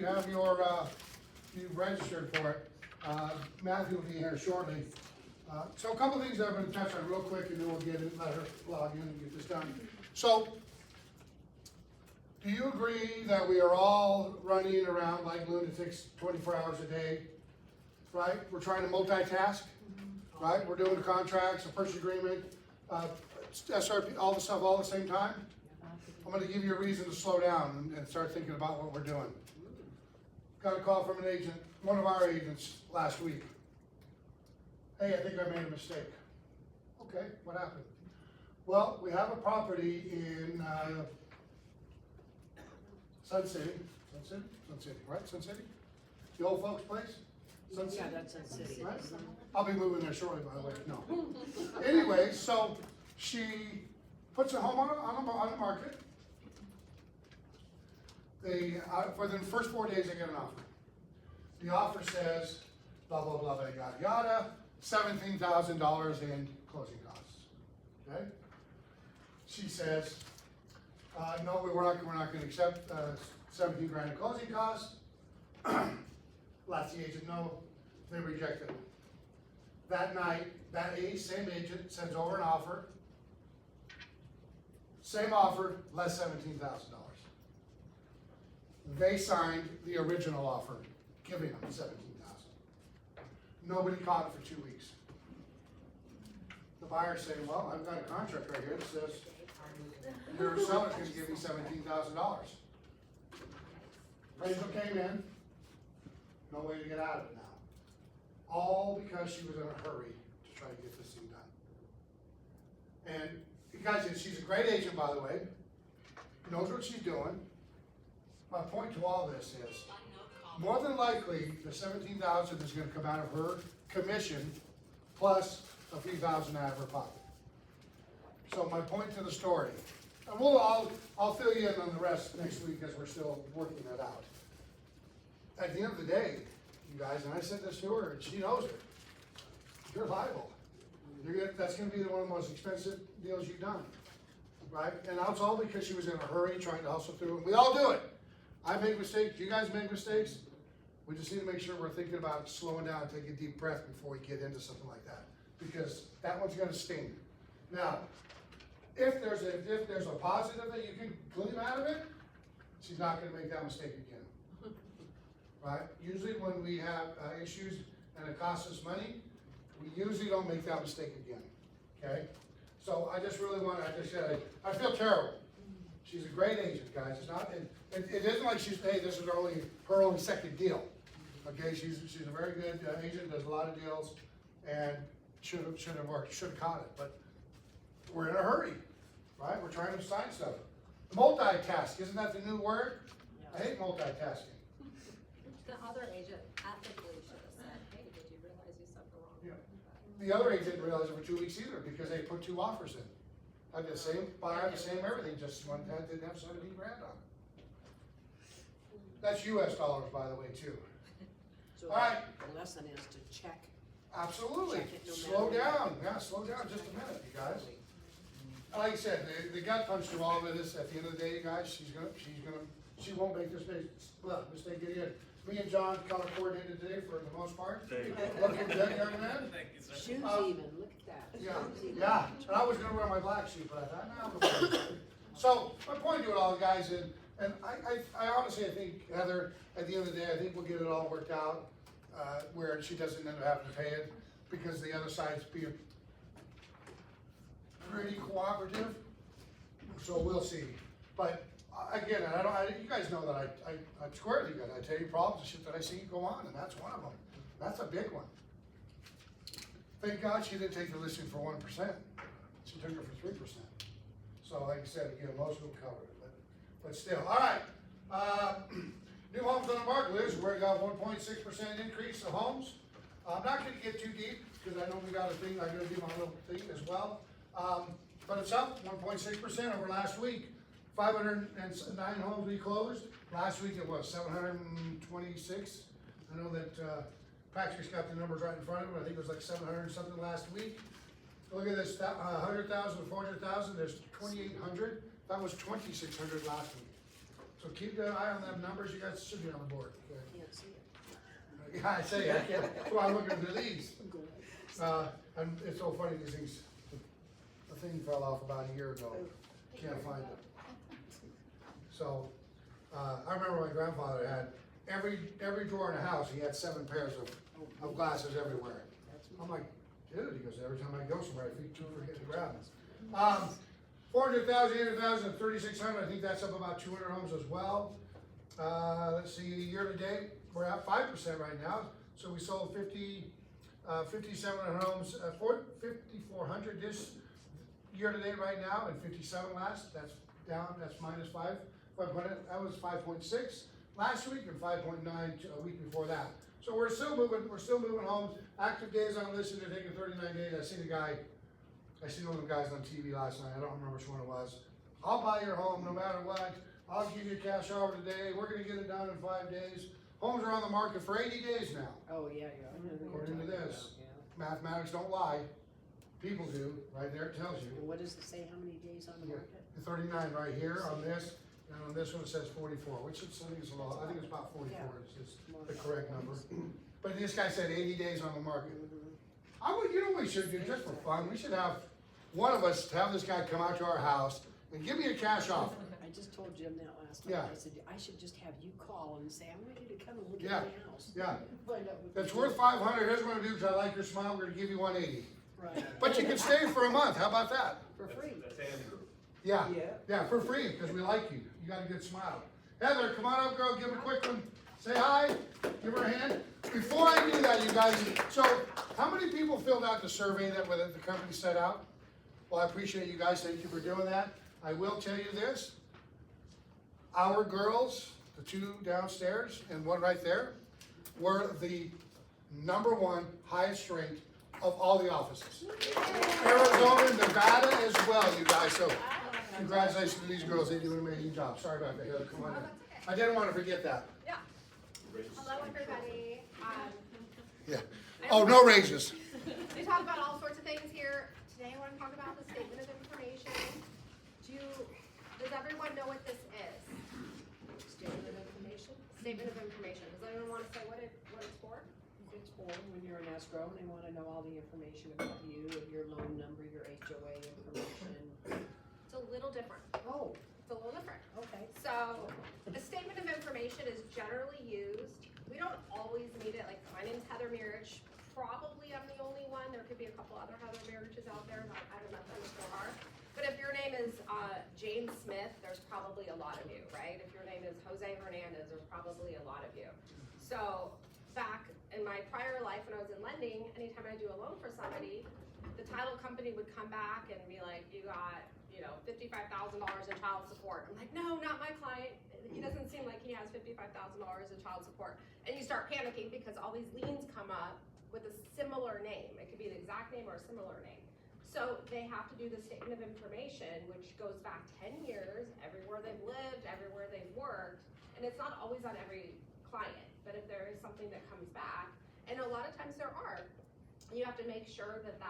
you have your, you've registered for it. Matthew will be here shortly. So a couple of things I'm gonna touch on real quick, and then we'll get it, let her log in and get this done. So, do you agree that we are all running around like lunatics 24 hours a day, right? We're trying to multitask, right? We're doing the contracts, a purchase agreement, SRP, all the stuff all at the same time? I'm gonna give you a reason to slow down and start thinking about what we're doing. Got a call from an agent, one of our agents last week. Hey, I think I made a mistake. Okay, what happened? Well, we have a property in, Sun City, right, Sun City? The old folks' place? Sun City? Yeah, that's Sun City. Right? I'll be moving there shortly, by the way, no. Anyway, so she puts a home on the market. They, for the first 4 days, they get an offer. The offer says, blah, blah, blah, yada, yada, $17,000 in closing costs, okay? She says, no, we're not gonna accept, 17 grand in closing costs. Last the agent know, they rejected it. That night, same agent sends over an offer. Same offer, less $17,000. They signed the original offer, giving them $17,000. Nobody caught it for 2 weeks. The buyer's saying, well, I've got a contract right here that says your seller's gonna give me $17,000. Appraisal came in, no way to get out of it now. All because she was in a hurry to try to get this thing done. And because she's a great agent, by the way, knows what she's doing. My point to all this is, more than likely, the $17,000 is gonna come out of her commission, plus a few thousand out of her pocket. So my point to the story, and I'll fill you in on the rest next week as we're still working it out. At the end of the day, you guys, and I said this to her, and she knows it, you're liable. That's gonna be one of the most expensive deals you've done, right? And that's all because she was in a hurry, trying to hustle through, and we all do it. I make mistakes, you guys make mistakes. We just need to make sure we're thinking about slowing down and taking a deep breath before we get into something like that, because that one's gonna sting. Now, if there's a positive that you can glean out of it, she's not gonna make that mistake again, right? Usually when we have issues and it costs us money, we usually don't make that mistake again, okay? So I just really want to, I feel terrible. She's a great agent, guys. It's not, it isn't like hey, this is her only second deal. Okay, she's a very good agent, does a lot of deals, and should have worked, should have caught it. But we're in a hurry, right? We're trying to sign stuff. Multitask, isn't that the new word? I hate multitasking. The other agent ethically should have said, hey, did you realize you sent the wrong? Yeah. The other agent didn't realize it for 2 weeks either, because they put 2 offers in. Had the same buyer, the same everything, just one that didn't have 17 grand on it. That's US dollars, by the way, too. So All right. the lesson is to check. Absolutely. Check it no Slow matter down. Yeah, slow down just a minute, you guys. Like I said, the gut punch to all of this, at the end of the day, guys, she won't make this mistake again. Me and John color coordinated today for the most part. Looking good, young man. Thank you, sir. Shoes even, look at that. Yeah, Shoes even. yeah, and I was gonna wear my black suit, but I thought, nah, I'm gonna So, my point to it all, guys, and I honestly, I think, Heather, at the end of the day, I think we'll get it all worked out, where she doesn't end up having to pay it, because the other side's being pretty cooperative, so we'll see. But, again, you guys know that I'm square with you guys, I tell you problems and shit that I see go on, and that's one of them. That's a big one. Thank God she didn't take the listing for 1%. She took it for 3%. So like I said, again, most of them covered it, but still. All right. New homes on the market, Liz, we got 1.6% increase of homes. I'm not gonna get too deep, because I know we got a thing, I'm gonna do my little thing as well. But it's up 1.6% over last week. 509 homes we closed. Last week it was 726. I know that Patrick's got the numbers right in front of him. I think it was like 700 and something last week. Look at this, 100,000 to 400,000, there's 2,800. That was 2,600 last week. So keep an eye on them numbers, you guys should be on the board, okay? Can't see it. Yeah, I say, I can't, that's why I'm looking through these. And it's so funny, these things, the thing fell off about a year ago, can't find it. So, I remember my grandfather had, every drawer in the house, he had 7 pairs of glasses everywhere. I'm like, dude, he goes, every time I go somewhere, I forget to grab them. 400,000, 800,000, and 3,600, I think that's up about 200 homes as well. Let's see, year to date, we're at 5% right now, so we sold 5,700 homes, 5,400 this year to date right now, and 57 last, that's down, that's minus 500, that was 5.6 last week and 5.9 a week before that. So we're still moving homes. Active days on listed, they're taking 39 days. I seen one of the guys on TV last night, I don't remember which one it was. I'll buy your home no matter what, I'll give you cash offer today, we're gonna get it done in 5 days. Homes are on the market for 80 days now. Oh, yeah, yeah. I know who you're According to talking this. about, Mathematics don't lie, people do, right there it tells yeah. you. And what does it say, how many days on the Yeah. market? 39 right here on this, and on this one it says 44, which is, I think it's a lot, I think it's about 44 is the correct number. But this guy said 80 days on the market. I would, you know what we should do, just for fun, we should have one of us have this guy come out to our house and give me a cash offer. I just told Jim that last night. Yeah. I said, I should just have you call and say, I want you to come and look Yeah. at my house. Yeah, Find out what that's you worth do. 500, here's what I'm gonna do, because I like your smile, we're gonna give you 180. Right, But you can stay for a month, how about that? for free. That's Andrew. Yeah, Yeah. yeah, for free, because we like you, you got a good smile. Heather, come on up, girl, give her a quick one, say hi, give her a hand. Before I do that, you guys, so how many people filled out the survey that the company set out? Well, I appreciate you guys, thank you for doing that. I will tell you this, our girls, the 2 downstairs and one right there, were the #1 highest ranked of all the offices. Arizona, Nevada as well, you guys, so congratulations to these girls, they do an amazing job. Sorry about that, Heather, come on in. I didn't want to forget that. Yeah. Hello, everybody. Yeah. Oh, no raises. We talk about all sorts of things here. Today, I want to talk about the statement of information. Does everyone know what this is? Statement of information. Statement of information. Does anyone want to say what it's for? It's for when you're in escrow and they want to know all the information about you, your loan number, your HOA information. It's a little different. Oh, It's a little different. okay. So, a statement of information is generally used. We don't always need it. Like, my name's Heather Mirich. Probably I'm the only one. There could be a couple other Heather Miriches out there, but I don't know if there are. But if your name is Jane Smith, there's probably a lot of you, right? If your name is Jose Hernandez, there's probably a lot of you. So, back in my prior life when I was in lending, anytime I do a loan for somebody, the title company would come back and be like, you got, $55,000 in child support. I'm like, no, not my client. He doesn't seem like he has $55,000 in child support. And you start panicking because all these liens come up with a similar name. It could be the exact name or a similar name. So they have to do the statement of information, which goes back 10 years, everywhere they've lived, everywhere they've worked. And it's not always on every client, but if there is something that comes back, and a lot of times there are, you have to make sure that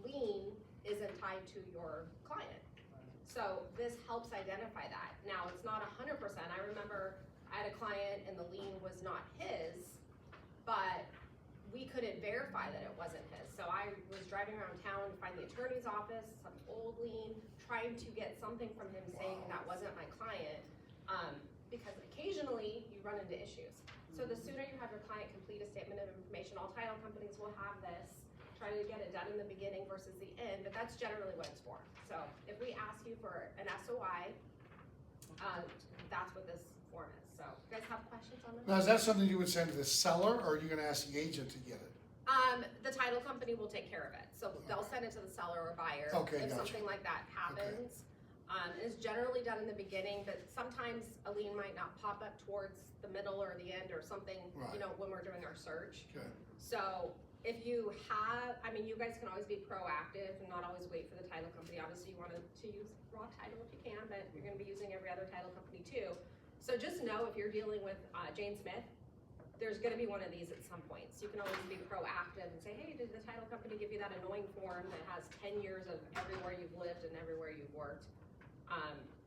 lien isn't tied to your client. So this helps identify that. Now, it's not 100%. I remember I had a client and the lien was not his, but we couldn't verify that it wasn't his. So I was driving around town to find the attorney's office, some old lien, trying to get something from him saying that wasn't my client, because occasionally you run into issues. So the sooner you have your client complete a statement of information, all title companies will have this, try to get it done in the beginning versus the end, but that's generally what it's for. So if we ask you for an SOI, that's what this form is. So you guys have questions on this? Now, is that something you would send to the seller, or are you gonna ask the agent to get it? The title company will take care of it. So they'll send it to the seller or buyer. Okay, If gotcha. something like that happens. It's generally done in the beginning, but sometimes a lien might not pop up towards the middle or the end or something, Right. when we're doing our search. Okay. So if you have, you guys can always be proactive and not always wait for the title company. Obviously, you want to use raw title if you can, but you're gonna be using every other title company too. So just know if you're dealing with Jane Smith, there's gonna be one of these at some point. So you can always be proactive and say, hey, did the title company give you that annoying form that has 10 years of everywhere you've lived and everywhere you've worked?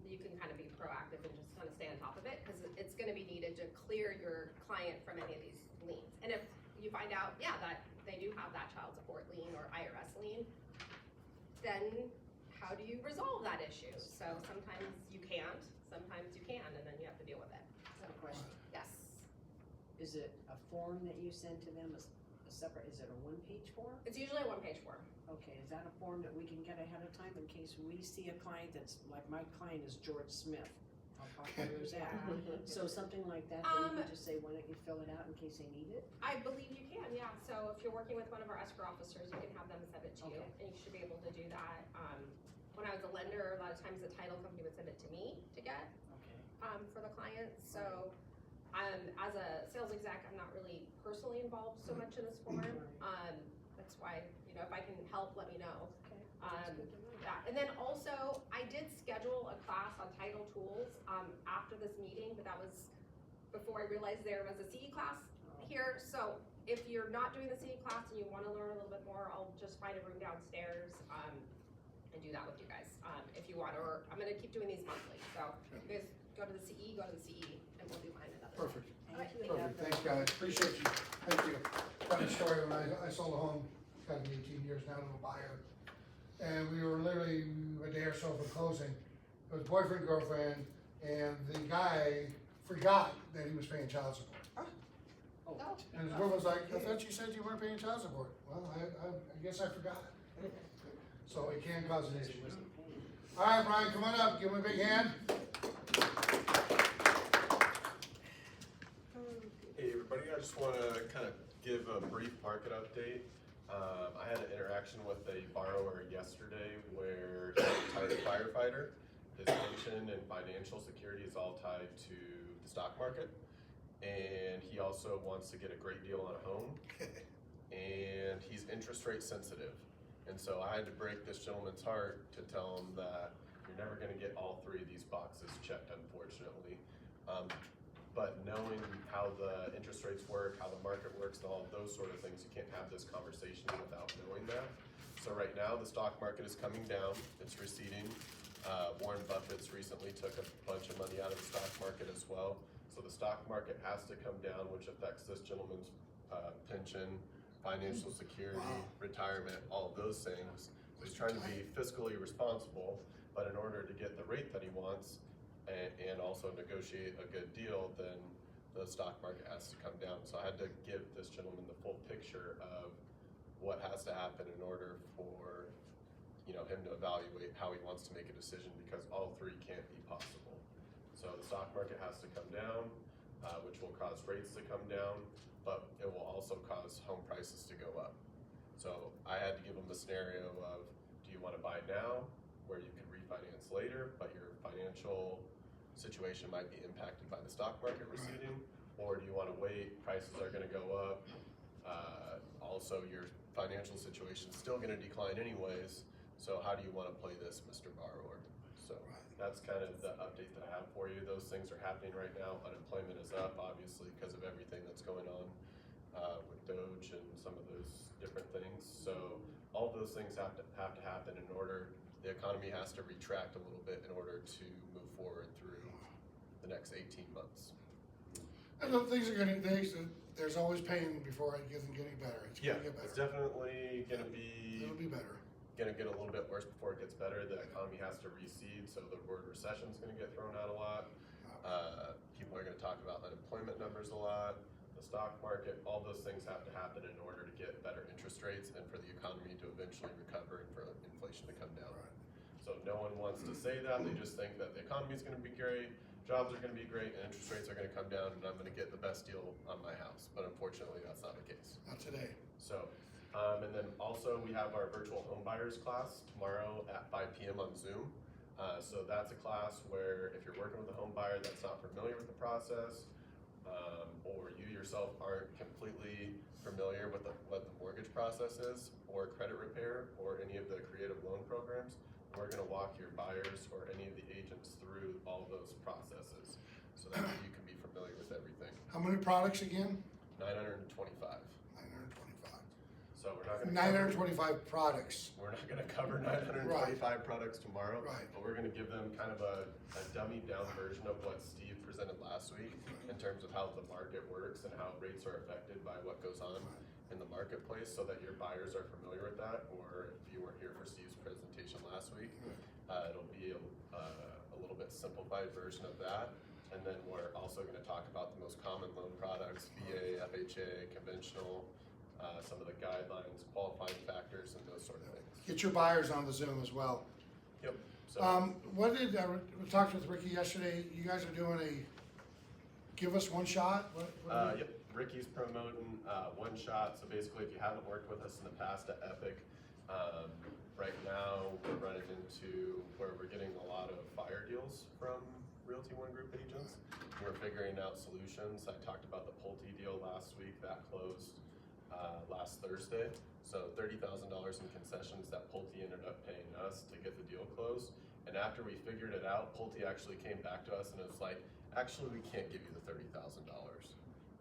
you can kind of be proactive and just kind of stay on top of it, because it's gonna be needed to clear your client from any of these liens. And if you find out, yeah, that they do have that child support lien or IRS lien, then how do you resolve that issue? So sometimes you can't, sometimes you can, and then you have to deal with it. I have a question. Yes. Is it a form that you send to them, a separate, is it a one-page form? It's usually a one-page form. Okay, is that a form that we can get ahead of time in case we see a client that's, like my client is George Smith? How popular is that? So something like that, then you can just say, why don't you fill it out in case they need it? I believe you can, yeah. So if you're working with one of our escrow officers, you can have them send it to you, Okay. and you should be able to do that. When I was a lender, a lot of times the title company would send it to me to get, Okay. for the client. So, as a sales exec, I'm not really personally involved so much in this form. That's why, you know, if I can help, let me know. Okay, that's Um, good to know. Yeah, and then also, I did schedule a class on title tools, after this meeting, but that was before I realized there was a CE class Oh, here. So if you're not doing the CE class and you wanna learn a little bit more, I'll just find a room downstairs, and do that with you guys, if you want, or I'm gonna keep doing these monthly. So you guys go to the CE, and we'll do mine another time. Perfect, Thank you. perfect, thanks guys, appreciate you, thank you. Funny story, when I sold a home, it's gotta be 18 years now to a buyer. And we were literally a day or so from closing, it was boyfriend, girlfriend, and the guy forgot that he was paying child support. Oh, Oh. And his woman was like, I thought you said you weren't paying child support. Well, I guess I forgot. So it can cause an issue. wasn't paying. All right, Brian, come on up, give him a big hand. Hey everybody, I just want to kind of give a brief market update. I had an interaction with a borrower yesterday where he's a retired firefighter. His pension and financial security is all tied to the stock market. And he also wants to get a great deal on a home. And he's interest rate sensitive. And so I had to break this gentleman's heart to tell him that you're never going to get all three of these boxes checked, unfortunately. But knowing how the interest rates work, how the market works, and all of those sort of things, you can't have this conversation without knowing that. So right now, the stock market is coming down, it's receding. Warren Buffett's recently took a bunch of money out of the stock market as well. So the stock market has to come down, which affects this gentleman's pension, financial security, retirement, all of those things. So he's trying to be fiscally responsible, but in order to get the rate that he wants, and also negotiate a good deal, then the stock market has to come down. So I had to give this gentleman the full picture of what has to happen in order for, you know, him to evaluate how he wants to make a decision, because all three can't be possible. So the stock market has to come down, which will cause rates to come down, but it will also cause home prices to go up. So I had to give him the scenario of, do you want to buy now, where you can refinance later, but your financial situation might be impacted by the stock market receding, or do you want to wait, prices are going to go up, also your financial situation is still going to decline anyways, so how do you want to play this, Mr. Borrower? So that's kind of the update that I have for you. Those things are happening right now. Unemployment is up, obviously, because of everything that's going on with Doge and some of those different things. So all those things have to happen in order. The economy has to retract a little bit in order to move forward through the next 18 months. And look, things are getting, there's always pain before it doesn't get any better. It's Yeah, gonna get it's better. definitely gonna be better. gonna get a little bit worse before it gets better. The economy has to recede, so the word recession is gonna get thrown out a lot. People are gonna talk about unemployment numbers a lot. The stock market, all those things have to happen in order to get better interest rates and for the economy to eventually recover and for inflation to come down. So no one wants to say that. They just think that the economy is gonna be great, jobs are gonna be great, and interest rates are gonna come down, and I'm gonna get the best deal on my house. But unfortunately, that's not the case. Not today. So, and then also we have our virtual home buyers class tomorrow at 5 p.m. on Zoom. So that's a class where if you're working with a home buyer that's not familiar with the process, or you yourself aren't completely familiar with what the mortgage process is, or credit repair, or any of the creative loan programs, we're gonna walk your buyers or any of the agents through all those processes, so that you can be familiar with everything. How many products again? 925. 925. So we're not gonna. 925 products. We're not gonna cover 925 products tomorrow. Right. But we're gonna give them kind of a dummied down version of what Steve presented last week in terms of how the market works and how rates are affected by what goes on in the marketplace, so that your buyers are familiar with that. Or if you weren't here for Steve's presentation last week, it'll be a little bit simplified version of that. And then we're also gonna talk about the most common loan products, VA, FHA, conventional, some of the guidelines, qualifying factors, and those sort of things. Get your buyers on the Zoom as well. Yep. So, What did, we talked with Ricky yesterday, you guys are doing a, give us one shot? What yep, Ricky's promoting one shot. So basically, if you haven't worked with us in the past at Epic, right now we're running into where we're getting a lot of fire deals from Realty One Group agents. We're figuring out solutions. I talked about the Pulte deal last week. That closed last Thursday. So $30,000 in concessions that Pulte ended up paying us to get the deal closed. And after we figured it out, Pulte actually came back to us and was like, actually, we can't give you the $30,000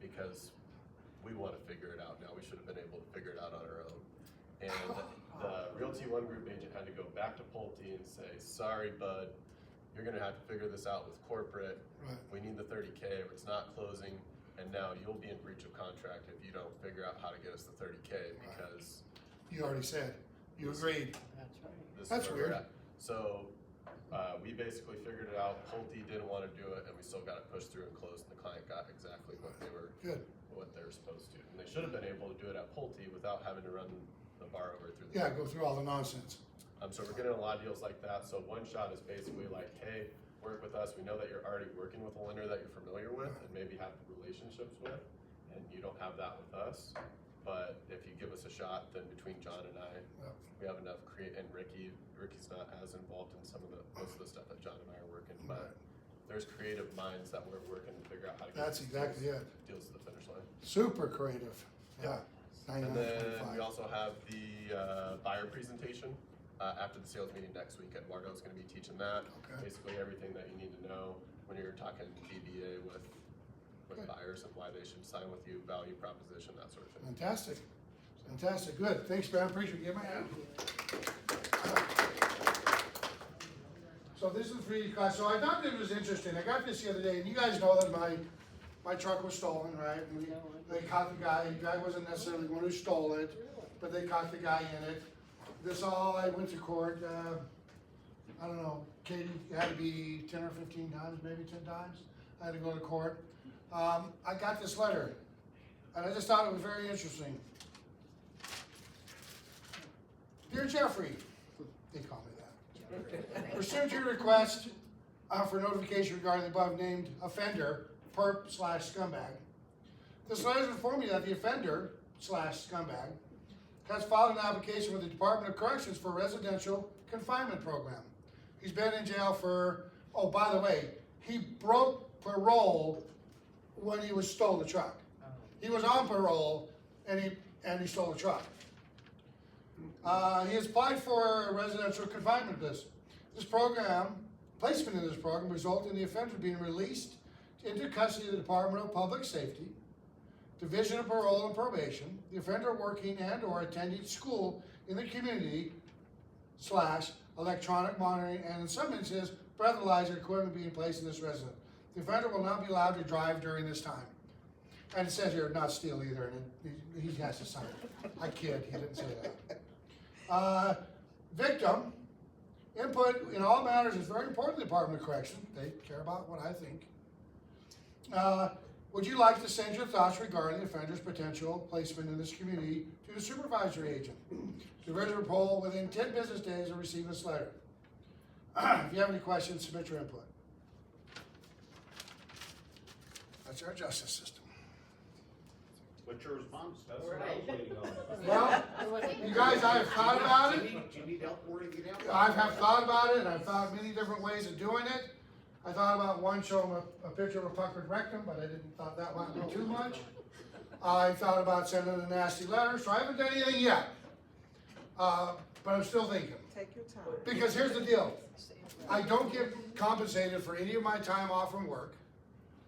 because we want to figure it out now. We should have been able to figure it out on our own. And the Realty One Group agent had to go back to Pulte and say, sorry, bud, you're gonna have to figure this out with corporate. Right. We need the 30K or it's not closing. And now you'll be in breach of contract if you don't figure out how to get us the 30K because You already said, you agreed. That's right. this That's is where weird. we're at. So, we basically figured it out. Pulte didn't want to do it and we still got it pushed through and closed and the client got exactly what they were Good. supposed to. And they should have been able to do it at Pulte without having to run the borrower through the. Yeah, go through all the nonsense. So we're getting a lot of deals like that. So one shot is basically like, hey, work with us. We know that you're already working with a lender that you're familiar with and maybe have relationships with, and you don't have that with us. But if you give us a shot, then between John and I, Yep. we have enough and Ricky's not as involved in most of the stuff that John and I are working, but there's creative minds that we're working to figure out how to get That's these exactly it. deals to the finish line. Super creative. Yeah. And then 99.25. we also have the buyer presentation after the sales meeting next week. Eduardo's gonna be teaching that. Okay. Basically everything that you need to know when you're talking DBA with Good. buyers and why they should sign with you, value proposition, that sort of thing. Fantastic. Fantastic. Good. Thanks, Ben. Appreciate it. Give my hand. So this is for you guys. So I thought it was interesting. I got this the other day, and you guys know that my truck was stolen, right? And they caught the guy. The guy wasn't necessarily the one who stole it, but they caught the guy in it. This all, I went to court, I don't know, Katie, it had to be 10 or 15 times, maybe 10 times. I had to go to court. I got this letter, and I just thought it was very interesting. Dear Jeffrey, they call me that. Pursuant to your request for notification regarding the above named offender, perp/scumbag, this letter is informing you that the offender/scumbag has filed an application with the Department of Corrections for a residential confinement program. He's been in jail for, oh, by the way, he broke parole when he was stole the truck. He was on parole and he stole the truck. He has applied for a residential confinement list. This program, placement in this program, resulted in the offender being released into custody of the Department of Public Safety, Division of Parole and Probation, the offender working and or attending school in the community / electronic monitoring, and in some instances, breathalyzer equipment being placed in this residence. The offender will not be allowed to drive during this time. And it says here, not steal either, and he has to sign it. I kid, he didn't say that. Victim, input in all matters is very important to the Department of Corrections. They care about what I think. Would you like to send your thoughts regarding the offender's potential placement in this community to the supervisory agent? The Division of Parole within 10 business days of receiving this letter. If you have any questions, submit your input. That's our justice system. What's your response? That's what I was waiting on. Well, you guys, I have thought about it. Do you need help where to get out? I have thought about it, and I've thought many different ways of doing it. I thought about one showing a picture of a puckered rectum, but I didn't thought that might be too much. I thought about sending a nasty letter, so I haven't done anything yet. But I'm still thinking. Take your time. Because here's the deal. I don't get compensated for any of my time off from work.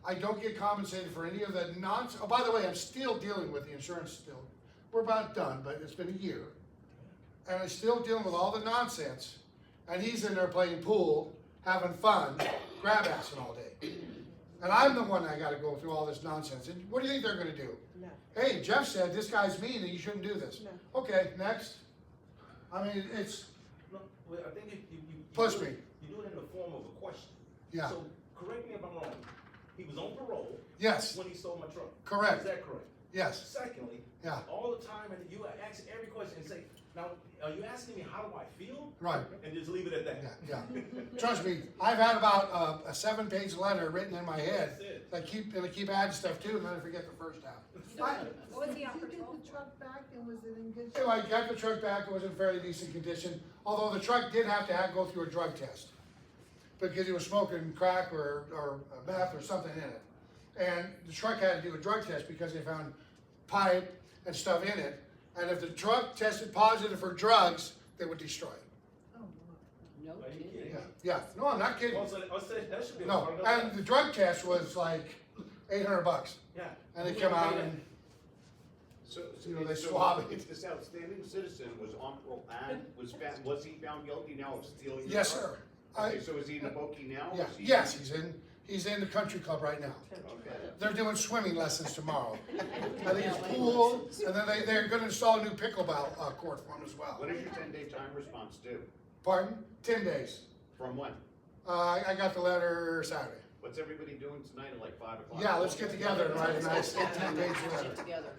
I don't get compensated for any of the oh, by the way, I'm still dealing with the insurance still. we're about done, but it's been a year. And I'm still dealing with all the nonsense, and he's in there playing pool, having fun, grab assing all day. And I'm the one that gotta go through all this nonsense, and what do you think they're gonna do? No. Hey, Jeff said this guy's mean and you shouldn't do this. No. Okay, next. I mean, it's, No, well, I think you Push do me. it- You do it in the form of a question. yeah, So, correct me if I'm wrong, he was on parole yes, when he stole my truck. correct, Is that correct? yes, Secondly, yeah, all the time, and you ask every question and say, now, are you asking me how do I feel? right. And just leave it at that. Yeah, yeah. Trust me, I've had about a 7-page letter written in my head. That's it. I keep adding stuff too, and then I forget the first half. What was he on Did you patrol get the for? truck back and was it in good shape? So I got the truck back, it was in fairly decent condition, although the truck did have to go through a drug test. Because he was smoking crack or meth or something in it. And the truck had to do a drug test because they found pipe and stuff in it. And if the truck tested positive for drugs, they would destroy it. Oh, my. No Are you kidding. kidding? Yeah, no, I'm not kidding. Also, that should be a No, part of and that. the drug test was like $800. Yeah. And they come out and, So, You know, they so swab it. if this outstanding citizen was on parole and was he found guilty now of stealing? the yes, truck? sir. I, Okay, so is he in Boki now? yeah, Is he- yes, he's in the country club right now. Okay. They're doing swimming lessons tomorrow. I think it's pool, and then they're gonna install a new pickleball, court for him as well. When is your 10-day time response due? Pardon? 10 days. From when? I got the letter Saturday. What's everybody doing tonight at like 5 o'clock? Yeah, let's get together and write a nice 10-page letter. Get together.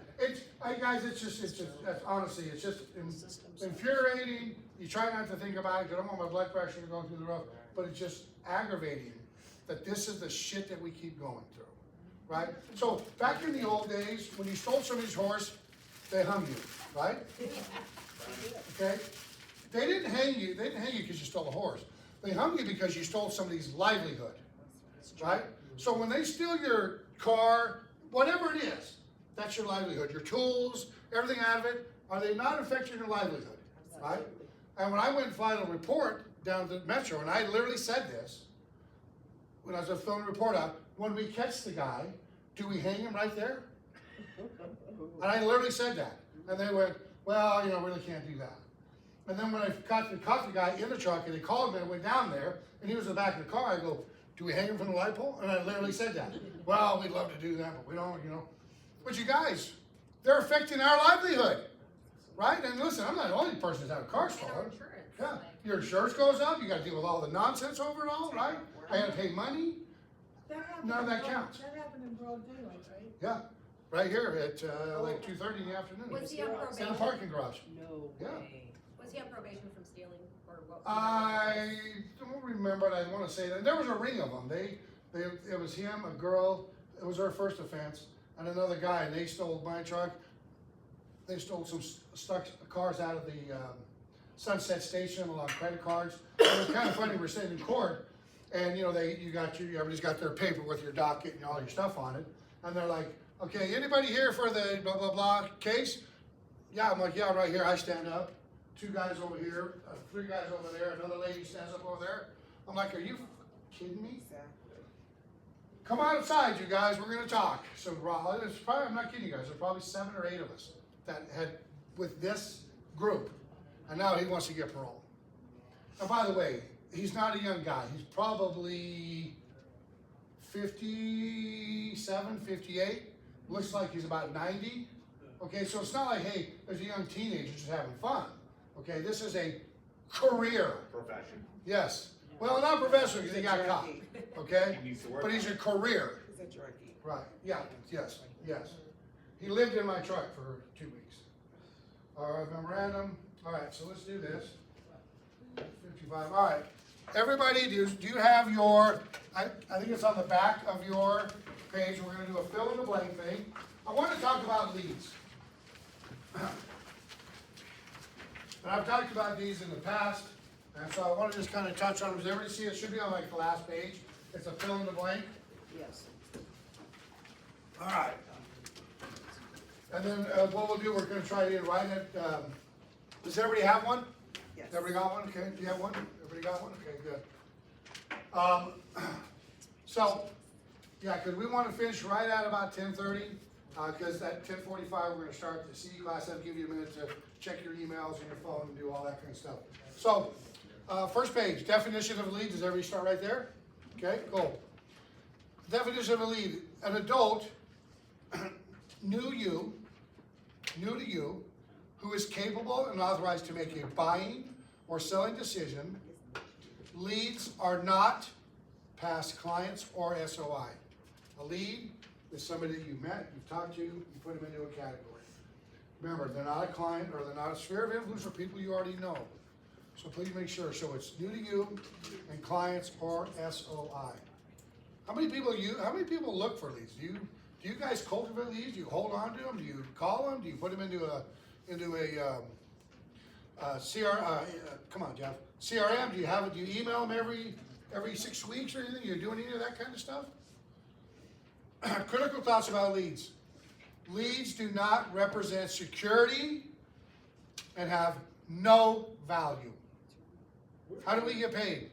Guys, it's just, that's honestly, it's just Systems. infuriating. You try not to think about it, 'cause I don't want my blood pressure going through the roof, but it's just aggravating that this is the shit that we keep going through, right? So, back in the old days, when you stole somebody's horse, they hung you, right? Okay? They didn't hang you because you stole a horse. They hung you because you stole somebody's livelihood, right? So when they steal your car, whatever it is, that's your livelihood, your tools, everything out of it, are they not affecting your livelihood, right? And when I went and filed a report down to Metro, and I literally said this, when I was filling a report out, when we catch the guy, do we hang him right there? And I literally said that. And they went, well, really can't do that. And then when I caught the guy in the truck and they called me, I went down there and he was in the back of the car, I go, do we hang him from the light pole? And I literally said that. Well, we'd love to do that, but we don't, But you guys, they're affecting our livelihood, right? And listen, I'm not the only person that's had a car And our stolen. insurance. Yeah, like- your insurance goes up, you gotta deal with all the nonsense over it all, right? I gotta pay money, That happened None of in that broad- counts. That happened in broad daylight, right? yeah, right here at, like 2:30 in the afternoon. Was he on In the probation? parking garage. No Yeah. way. Was he on probation from stealing or what? I don't remember, I wanna say that, there was a ring of them, it was him, a girl, it was her first offense, and another guy, and they stole my truck. They stole some stuck cars out of the, Sunset Station along credit cards. It was kinda funny, we're sitting in court, and everybody's got their paper with your docket and all your stuff on it, and they're like, okay, anybody here for the blah, blah, blah case? Yeah, I'm like, yeah, right here, I stand up, 2 guys over here, 3 guys over there, another lady stands up over there. I'm like, are you kidding me? Come outside, you guys, we're gonna talk. So Rob, it's probably, I'm not kidding you guys, there's probably 7 or 8 of us that had, with this group, and now he wants to get parole. And by the way, he's not a young guy, he's probably 57, 58, looks like he's about 90. Okay, so it's not like, hey, there's a young teenager just having fun. Okay, this is a career, Profession. yes. Well, not professional because he got caught, okay? He needs to work. But he's a career. He's a druggie. Right, yeah, yes. He lived in my truck for 2 weeks. All right, memorandum, all right, so let's do this. 55, all right. Everybody, do you have your, I think it's on the back of your page, we're gonna do a fill in the blank thing. I wanna talk about leads. And I've talked about these in the past, and so I wanna just kinda touch on them. Does everybody see it? Should be on like the last page. It's a fill in the blank. Yes. All right. And then what we'll do, we're gonna try to write it, does everybody have one? Yes. Everybody got one? Okay, do you have one? Everybody got one? Okay, good. So, yeah, cause we wanna finish right at about 10:30. Cause at 10:45, we're gonna start the CE class, that'll give you a minute to check your emails and your phone and do all that kind of stuff. So, first page, definition of a lead, does everybody start right there? Okay, cool. Definition of a lead, an adult, new to you, who is capable and authorized to make a buying or selling decision. Leads are not past clients or SOI. A lead is somebody that you met, you've talked to, you put them into a category. Remember, they're not a client or they're not a sphere of influence for people you already know. So please make sure, so it's new to you and clients or SOI. How many people look for leads? Do you guys cultivate leads? Do you hold on to them? Do you call them? Do you put them into a come on, Jeff. CRM? Do you email them every 6 weeks or anything? You're doing any of that kind of stuff? Critical thoughts about leads. Leads do not represent security and have no value. How do we get paid?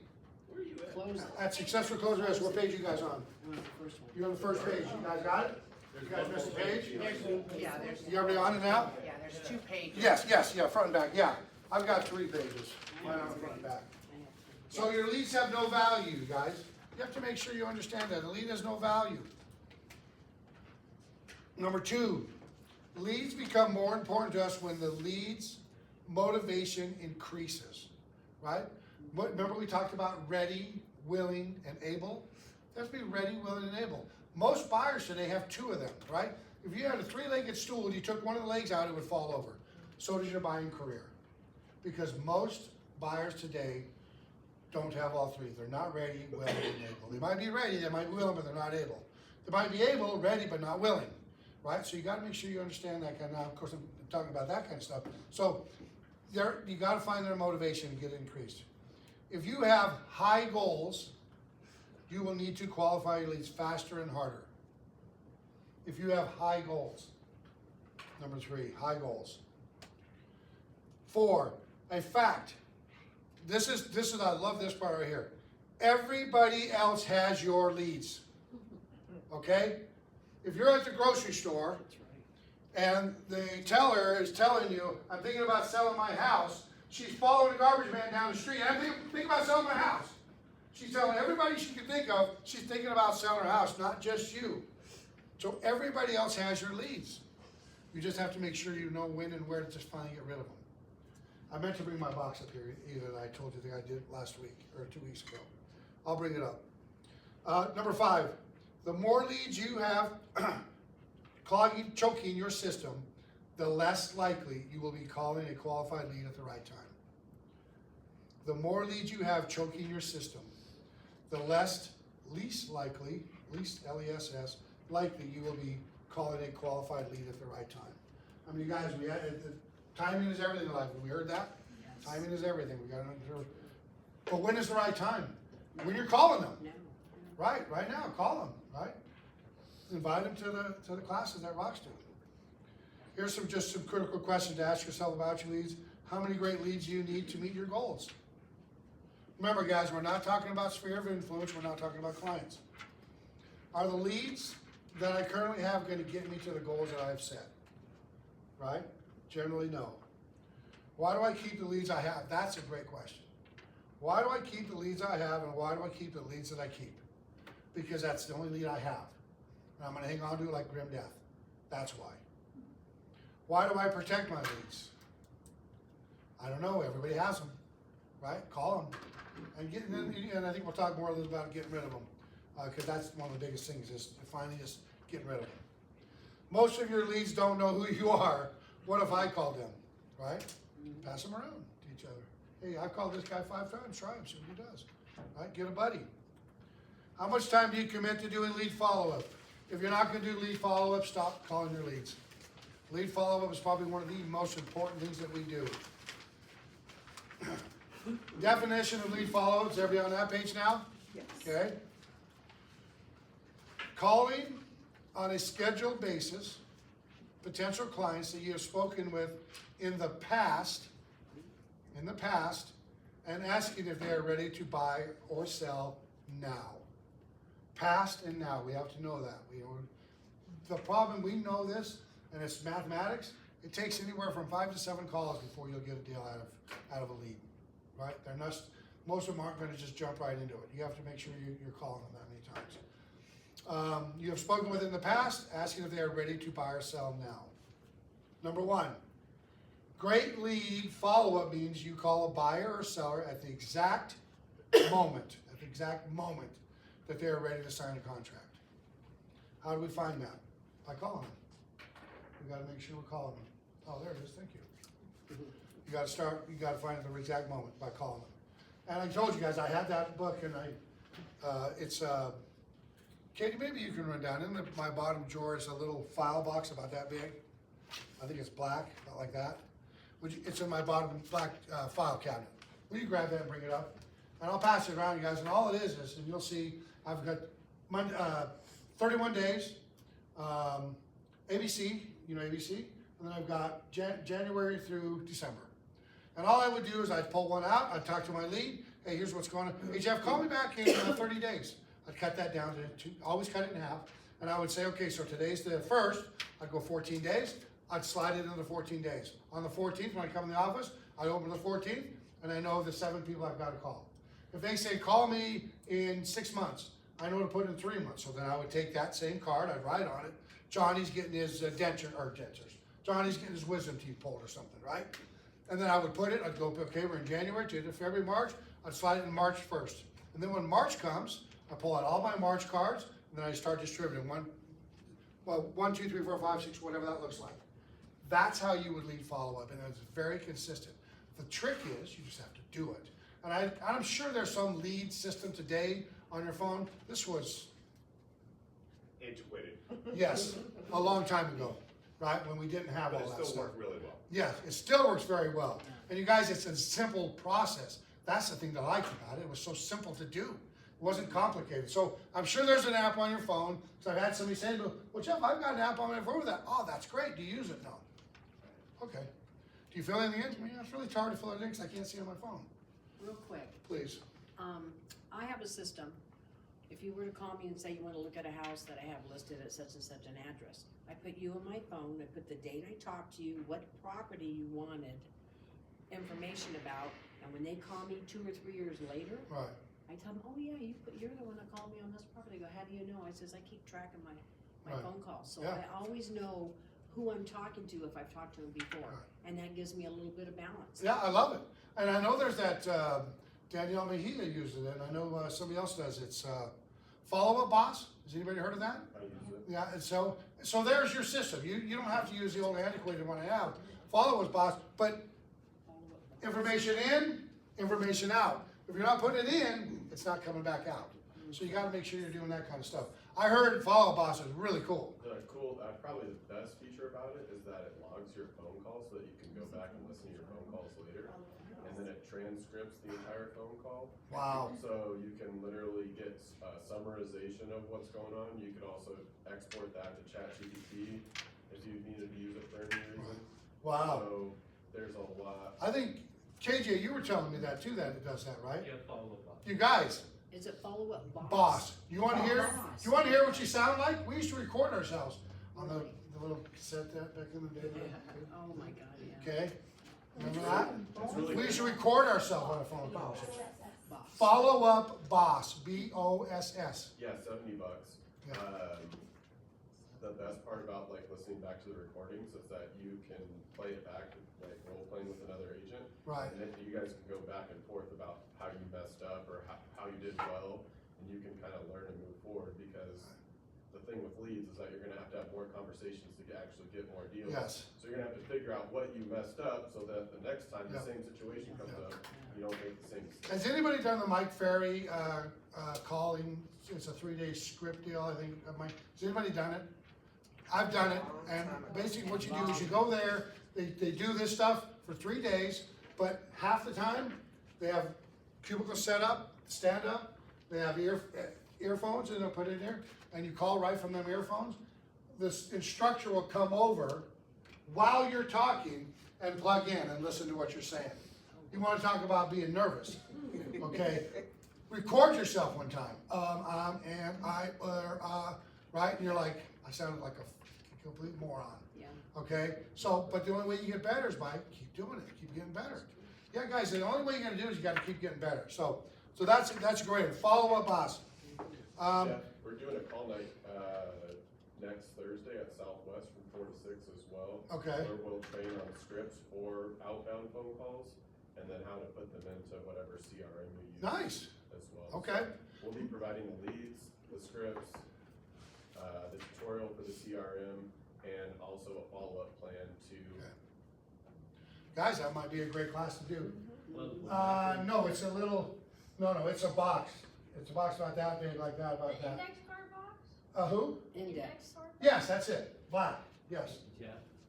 Where are you at? Close At Successful Closing Risk, what page you guys on? on the first one. You're on the first page. You guys got it? You guys missed a page? Yeah, there's, You everybody on it now? yeah, there's 2 pages. Yes, yeah, front and back, yeah. I've got 3 pages, mine on front and back. So your leads have no value, guys. You have to make sure you understand that. A lead has no value. Number 2, leads become more important to us when the lead's motivation increases, right? Remember we talked about ready, willing, and able? Let's be ready, willing, and able. Most buyers today have 2 of them, right? If you had a 3-legged stool and you took one of the legs out, it would fall over. So does your buying career. Because most buyers today don't have all 3. They're not ready, willing, and able. They might be ready, they might be willing, but they're not able. They might be able, ready, but not willing, right? So you gotta make sure you understand that kind of, now, of course, I'm talking about that kind of stuff. So you gotta find their motivation and get it increased. If you have high goals, you will need to qualify your leads faster and harder. If you have high goals. Number 3, high goals. 4, a fact. This is, I love this part right here. Everybody else has your leads. Okay? If you're at the grocery store and the teller is telling you, I'm thinking about selling my house, she's following a garbage man down the street, I'm thinking about selling my house. She's telling everybody she can think of, she's thinking about selling her house, not just you. So everybody else has your leads. You just have to make sure you know when and where to just finally get rid of them. I meant to bring my box up here, either I told you that I did last week or 2 weeks ago. I'll bring it up. Number 5, the more leads you have choking your system, the less likely you will be calling a qualified lead at the right time. The more leads you have choking your system, the least likely, L-E-S-S, likely you will be calling a qualified lead at the right time. I mean, guys, timing is everything in life. We heard that? Yes. Timing is everything. We gotta understand. But when is the right time? When you're calling them. Now. Right now, call them, right? Invite them to the classes that Rock's doing. Here's just some critical questions to ask yourself about your leads. How many great leads do you need to meet your goals? Remember, guys, we're not talking about sphere of influence. We're not talking about clients. Are the leads that I currently have going to get me to the goals that I've set? Right? Generally, no. Why do I keep the leads I have? That's a great question. Why do I keep the leads I have, and why do I keep the leads that I keep? Because that's the only lead I have. And I'm going to hang on to it like grim death. That's why. Why do I protect my leads? I don't know. Everybody has them, right? Call them. And I think we'll talk more a little about getting rid of them, because that's one of the biggest things is finally just getting rid of them. Most of your leads don't know who you are. What if I called them, right? Pass them around to each other. Hey, I've called this guy 5 times. Try him, see what he does. Right? Get a buddy. How much time do you commit to doing lead follow-up? If you're not going to do lead follow-up, stop calling your leads. Lead follow-up is probably one of the most important things that we do. Definition of lead follow-up, is everybody on that page now? Yes. Okay. Calling on a scheduled basis potential clients that you have spoken with in the past, and asking if they are ready to buy or sell now. Past and now, we have to know that. the problem, we know this, and it's mathematics, it takes anywhere from 5 to 7 calls before you'll get a deal out of a lead, right? They're not, most of them aren't gonna just jump right into it. You have to make sure you're calling them that many times. You have spoken with in the past, asking if they are ready to buy or sell now. Number 1, great lead follow-up means you call a buyer or seller at the exact moment, that they are ready to sign a contract. How do we find that? By calling them. We gotta make sure we're calling them. Oh, there it is, thank you. You gotta find the exact moment by calling them. And I told you guys, I had that book and Katie, maybe you can run down, in my bottom drawer is a little file box about that big. I think it's black, about like that. It's in my bottom black file cabinet. Will you grab that and bring it up? And I'll pass it around, you guys, and all it is, and you'll see, I've got 31 days, ABC, you know ABC, and then I've got January through December. And all I would do is I'd pull one out, I'd talk to my lead, hey, here's what's going on. Hey Jeff, call me back in 30 days. I'd cut that down to 2, always cut it in half. And I would say, okay, so today's the 1st, I'd go 14 days, I'd slide it into the 14 days. On the 14th, when I come in the office, I'd open the 14th, and I know the 7 people I've got to call. If they say, call me in 6 months, I know to put in 3 months. So then I would take that same card, I'd write on it, Johnny's getting his dentures. Johnny's getting his wisdom teeth pulled or something, right? And then I would put it, I'd go, okay, we're in January, to February, March, I'd slide it in March 1st. And then when March comes, I pull out all my March cards, and then I start distributing 1, 2, 3, 4, 5, 6, whatever that looks like. That's how you would lead follow-up, and it's very consistent. The trick is, you just have to do it. And I'm sure there's some lead system today on your phone. This was, Antiquated. yes, a long time ago, right, when we didn't have all But it that still stuff. worked really well. Yes, it still works very well. And you guys, it's a simple process. That's the thing that I liked about it. It was so simple to do. It wasn't complicated. So I'm sure there's an app on your phone. So I've had somebody say, well, Jeff, I've got an app on my phone with that. Oh, that's great. Do you use it? No. Okay. Do you fill anything in? Yeah, it's really hard to fill it in because I can't see it on my phone. Real quick, Please. I have a system. If you were to call me and say you want to look at a house that I have listed at such and such an address, I put you on my phone, I put the date I talked to you, what property you wanted information about, and when they call me 2 or 3 years later, Right. I tell them, oh yeah, you're the one that called me on this property. I go, how do you know? I says, I keep track of my Right. phone calls. So Yeah. I always know who I'm talking to if I've talked to them before. Right. And that gives me a little bit of balance. Yeah, I love it. And I know there's that, Danielle Mejia uses it, and I know somebody else does. It's Follow Up Boss. Has anybody heard of that? I use it. Yeah, and so there's your system. You don't have to use the old antiquated one I have. Follow Up Boss, but information in, information out. If you're not putting it in, it's not coming back out. So you gotta make sure you're doing that kind of stuff. I heard Follow Up Boss is really cool. Probably the best feature about it is that it logs your phone calls so that you can go back and listen to your phone calls later. And then it transcripts the entire phone call. Wow. So you can literally get a summarization of what's going on. You could also export that to ChatGPT if you needed to use it for any reason. Wow. So there's a lot. I think, KJ, you were telling me that too, that it does that, right? Yeah, follow up. You guys, Is it Follow Up Boss? Boss. You wanna hear, Boss. you wanna hear what you sound like? We used to record ourselves on the little cassette that back in the day. Oh my God, yeah. Okay? Remember that? It's really We good. used to record ourselves on a phone conversation. Boss. Follow Up Boss, B-O-S-S. Yeah, $70. Yeah. The best part about like listening back to the recordings is that you can play it back, like role playing with another agent. Right. And then you guys can go back and forth about how you messed up or how you did well, and you can kind of learn and move forward, because the thing with leads is that you're gonna have to have more conversations to actually get more deals. Yes. So you're gonna have to figure out what you messed up so that the next time the Yeah. same situation comes Yeah. up, you don't make the same mistake. Has anybody done the Mike Ferry calling? It's a 3-day script deal, I think. Has anybody done it? I've done it, and basically what you do is you go there, they do this stuff for 3 days, but half the time, they have cubicles set up, stand up, they have earphones, and they'll put it in there, and you call right from them earphones. This instructor will come over while you're talking and plug in and listen to what you're saying. You wanna talk about being nervous, okay? Record yourself one time, and right? And you're like, I sounded like a complete moron. Yeah. Okay, so, but the only way you get better is by keep doing it, keep getting better. Yeah, guys, the only way you're gonna do is you gotta keep getting better. So that's great. Follow up, boss. Yeah, we're doing a call night, next Thursday at Southwest from 4 to 6 as well. Okay. Where we'll train on scripts for outbound phone calls, and then how to put them into whatever CRM you use. Nice. As well. Okay. So we'll be providing the leads, the scripts, the tutorial for the CRM, and also a follow-up plan to. Okay. Guys, that might be a great class to do. Well, No, it's a little, no, it's a box. It's a box about that big, like that, about The that. index card box? Who? Index. card? Yes, that's it. Black. Yes. Yeah,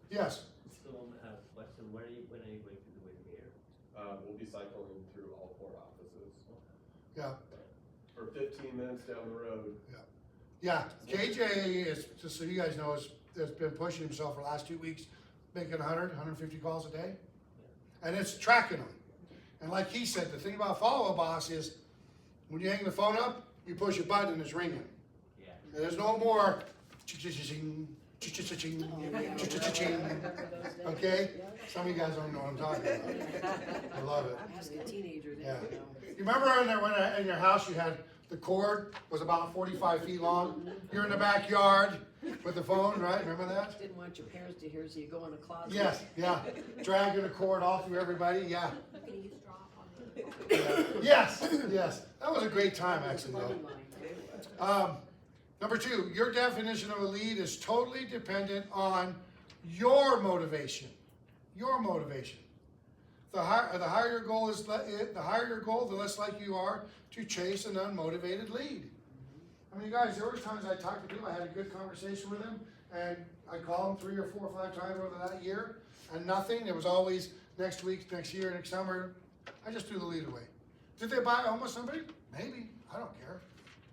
Yes. so I have a question, when are you going to do it here? We'll be cycling through all 4 offices Yeah. for 15 minutes down the road. Yeah. KJ is, just so you guys know, has been pushing himself for the last 2 weeks, making 150 calls a day. And it's tracking them. And like he said, the thing about Follow-Up Boss is when you hang the phone up, you push a button and it's ringing. Yeah. And there's no more cha-cha-cha-ching, cha-cha-cha-ching, cha-cha-cha-ching. Okay? Some of you guys don't know what I'm talking about. I love it. Ask a teenager, they Yeah. don't know. You remember in your house you had the cord was about 45 feet long? You're in the backyard with the phone, right? Remember that? Didn't want your parents to hear, so you go in the closet. Yes, yeah. Dragging the cord all through everybody, yeah. You can use drop on the. Yes, yes. That was a great time, actually, Money though. line. Number 2, your definition of a lead is totally dependent on your motivation. Your motivation. The higher your goal is, the higher your goal, the less likely you are to chase an unmotivated lead. I mean, guys, there were times I talked to people, I had a good conversation with them, and I called them 3 or 4 or 5 times over that year, and nothing. It was always next week, next year, next summer. I just threw the lead away. Did they buy almost somebody? Maybe. I don't care.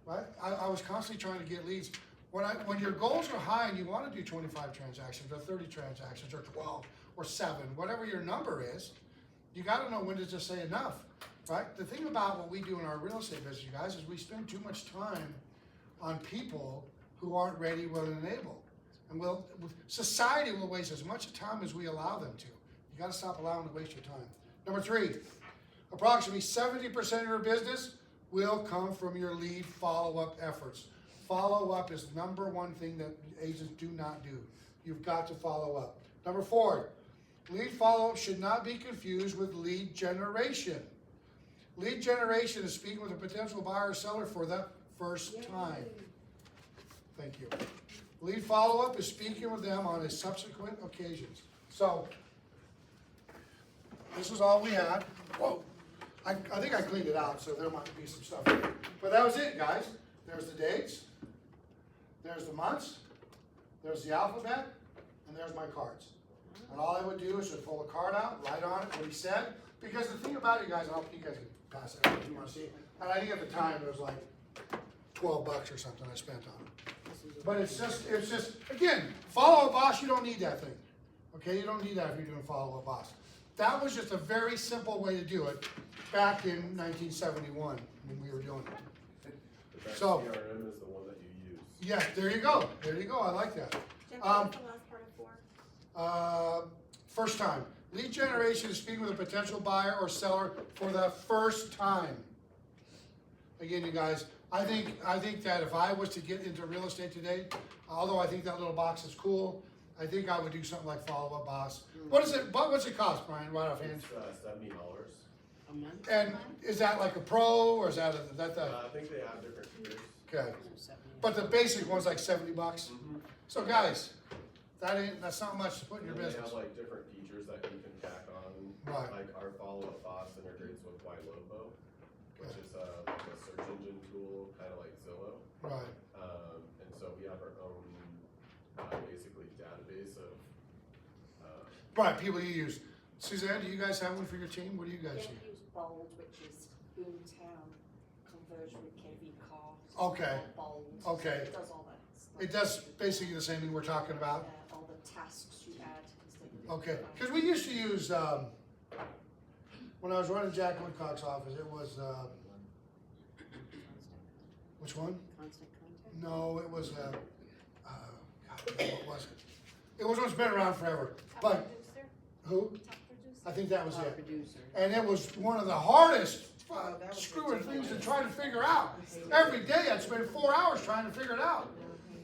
Right? I was constantly trying to get leads. When your goals are high and you want to do 25 transactions or 30 transactions or 12 or 7, whatever your number is, you got to know when to just say enough, right? The thing about what we do in our real estate business, you guys, is we spend too much time on people who aren't ready, willing, and able. And society will waste as much time as we allow them to. You got to stop allowing them to waste your time. Number 3, approximately 70% of your business will come from your lead follow-up efforts. Follow-up is the number 1 thing that agents do not do. You've got to follow up. Number 4, lead follow-up should not be confused with lead generation. Lead generation is speaking with a potential buyer or seller for the first time. Thank you. Lead follow-up is speaking with them on a subsequent occasions. So, this is all we had. Whoa. I think I cleaned it out, so there might be some stuff in there. But that was it, guys. There's the dates, there's the months, there's the alphabet, and there's my cards. And all I would do is just pull a card out, write on it what he said. Because the thing about it, guys, and you guys can pass it if you want to see it. And I think at the time it was like $12 or something I spent on it. But it's just, again, follow-up boss, you don't need that thing. Okay, you don't need that if you're doing follow-up boss. That was just a very simple way to do it back in 1971 when we were doing it. The best So- CRM is the one that you use. Yeah, there you go. There you go. I like that. Jeff, what was the last part of 4? First time. Lead generation is speaking with a potential buyer or seller for the first time. Again, you guys, I think that if I was to get into real estate today, although I think that little box is cool, I think I would do something like follow-up boss. What's it cost, Brian, right offhand? It's $70. A month? And is that like a pro, or is that the, I think they have different tiers. okay. 70. But the basic one's like $70. Mm-hmm. So guys, that's not much to put in your And they business. have like different features that you can tack on. Right. Like our follow-up boss integrates with YLobo, which is like a search engine tool, kind of like Zillow. Right. And so we have our own basically database of. Right, people you use. Suzanne, do you guys have one for your team? What do you guys They use? use Bold, which is Boomtown conversion with KV Car. Okay. Bold. Okay. It does all that stuff. It does basically the same thing we're talking about. Yeah, all the tasks you add. instead of- Okay, because we used to use, when I was running Jack Woodcock's office, it was, which one? Constant contact? No, it was, What was it? It was what's been around forever, but who? I think that was Top it. producer. And it was one of the hardest Oh, that was screwing the things to TMS. try to figure out. Every day I'd spend 4 hours trying to figure it out.